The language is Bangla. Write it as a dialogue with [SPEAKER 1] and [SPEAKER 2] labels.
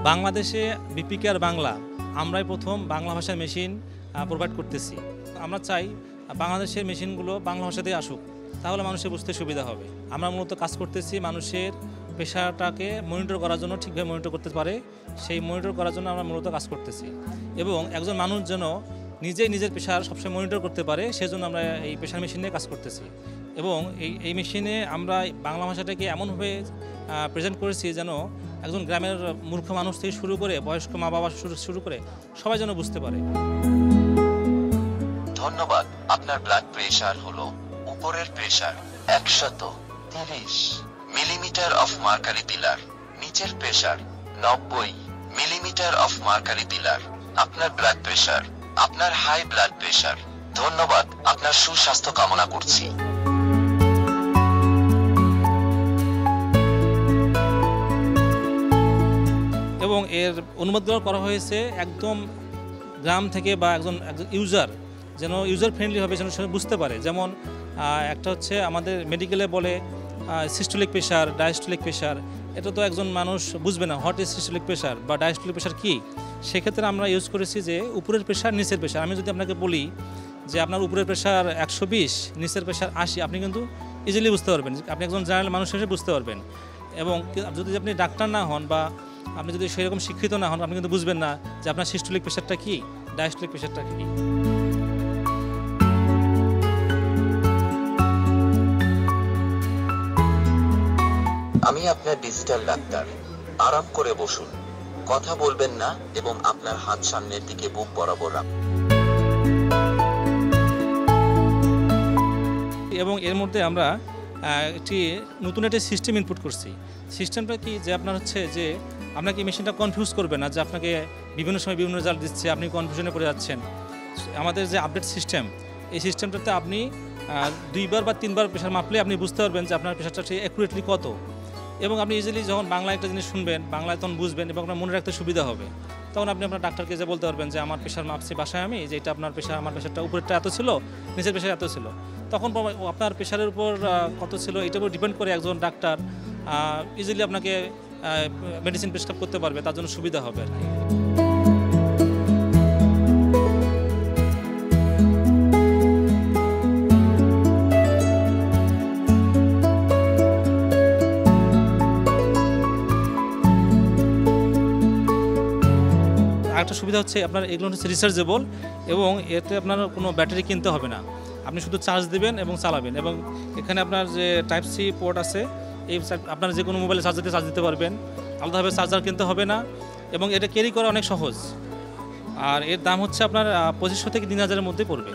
[SPEAKER 1] বাংলাদেশে বিপি কেয়ার বাংলা আমরাই প্রথম বাংলা ভাষার মেশিন প্রোভাইড করতেছি। আমরা চাই বাংলাদেশের মেশিনগুলো বাংলা ভাষাতেই আসুক, তাহলে মানুষের বুঝতে সুবিধা হবে। আমরা মূলত কাজ করতেছি মানুষের পেশাটাকে মনিটর করার জন্য, ঠিকভাবে মনিটর করতে পারে সেই মনিটর করার জন্য আমরা মূলত কাজ করতেছি। এবং একজন মানুষ যেন নিজেই নিজের পেশার সবসময় মনিটর করতে পারে, সেজন্য আমরা এই পেশার মেশিন নিয়ে কাজ করতেছি। এবং এই মেশিনে আমরা বাংলা ভাষাটাকে এমনভাবে প্রেজেন্ট করেছি যেন একজন গ্রামের মূর্খ মানুষ থেকে শুরু করে বয়স্ক মা বাবা শুরু করে সবাই যেন বুঝতে পারে।
[SPEAKER 2] ধন্যবাদ। আপনার ব্লাড প্রেশার হলো উপরের pressure 130 millimetre of mercury pillar, নিচের pressure 90 millimetre of mercury pillar. আপনার ব্লাড প্রেশার, আপনার হাই ব্লাড প্রেশার। ধন্যবাদ। আপনার সুস্বাস্থ্য কামনা করছি।
[SPEAKER 1] এবং এর অনুমোদন করা হয়েছে একদম গ্রাম থেকে বা একজন ইউজার যেন ইউজার ফ্রেন্ডলি হবে, যেন সে বুঝতে পারে। যেমন একটা হচ্ছে আমাদের মেডিকেলে বলে সিস্টোলিক প্রেশার, ডায়াস্টোলিক প্রেশার, এটা তো একজন মানুষ বুঝবে না হোয়াট ইজ সিস্টোলিক প্রেশার বা ডায়াস্টোলিক প্রেশার কী। সেক্ষেত্রে আমরা ইউজ করেছি যে উপরের প্রেশার, নিচের প্রেশার। আমি যদি আপনাকে বলি যে আপনার উপরের প্রেশার 120, নিচের প্রেশার 80, আপনি কিন্তু ইজিলি বুঝতে পারবেন, আপনি একজন জেনারেল মানুষ হিসেবে বুঝতে পারবেন। এবং যদি আপনি ডাক্তার না হন বা আপনি যদি সেরকম শিক্ষিত না হন, আপনি কিন্তু বুঝবেন না যে আপনার সিস্টোলিক প্রেশারটা কী, ডায়াস্টোলিক প্রেশারটা কী।
[SPEAKER 2] আমি আপনার ডিজিটাল ডাক্তার। আরাম করে বসুন, কথা বলবেন না এবং আপনার হাত সামনের দিকে বুক বরাবর রাখুন।
[SPEAKER 1] এবং এর মধ্যে আমরা একটি নতুন একটা সিস্টেম ইনপুট করছি। সিস্টেমটা কি, যে আপনার হচ্ছে যে আপনাকে মেশিনটা কনফিউজ করবে না, যে আপনাকে বিভিন্ন সময় বিভিন্ন রেজাল্ট দিচ্ছে, আপনি কনফিউশনে পড়ে যাচ্ছেন। আমাদের যে আপডেট সিস্টেম, এই সিস্টেমটাতে আপনি 2বার বা 3বার প্রেশার মাপলে আপনি বুঝতে পারবেন যে আপনার প্রেশারটা ঠিক অ্যাকুরেটলি কত। এবং আপনি ইজিলি যখন বাংলায় একটা জিনিস শুনবেন, বাংলায় তখন বুঝবেন এবং আপনার মনে রাখতে সুবিধা হবে। তখন আপনি আপনার ডাক্তারকে যে বলতে পারবেন যে আমার প্রেশার মাপছি বাসায় আমি, যে এটা আপনার প্রেশার, আমার প্রেশারটা উপরেরটা এত ছিল, নিচের প্রেশার এত ছিল। তখন আপনার প্রেশারের উপর কত ছিল এটার উপর ডিপেন্ড করে একজন ডাক্তার ইজিলি আপনাকে মেডিসিন প্রেসক্রাইব করতে পারবে, তার জন্য সুবিধা হবে আর কি। একটা সুবিধা হচ্ছে আপনার এগুলো হচ্ছে রিচার্জেবল এবং এতে আপনার কোনো ব্যাটারি কিনতে হবে না। আপনি শুধু চার্জ দেবেন এবং চালাবেন। এবং এখানে আপনার যে টাইপ সি পোর্ট আছে, এই আপনার যে কোনো মোবাইলে চার্জ দিতে পারবেন, আলাদাভাবে চার্জার কিনতে হবে না। এবং এটা ক্যারি করা অনেক সহজ। আর এর দাম হচ্ছে আপনার 2500 থেকে 3000-এর মধ্যে পড়বে।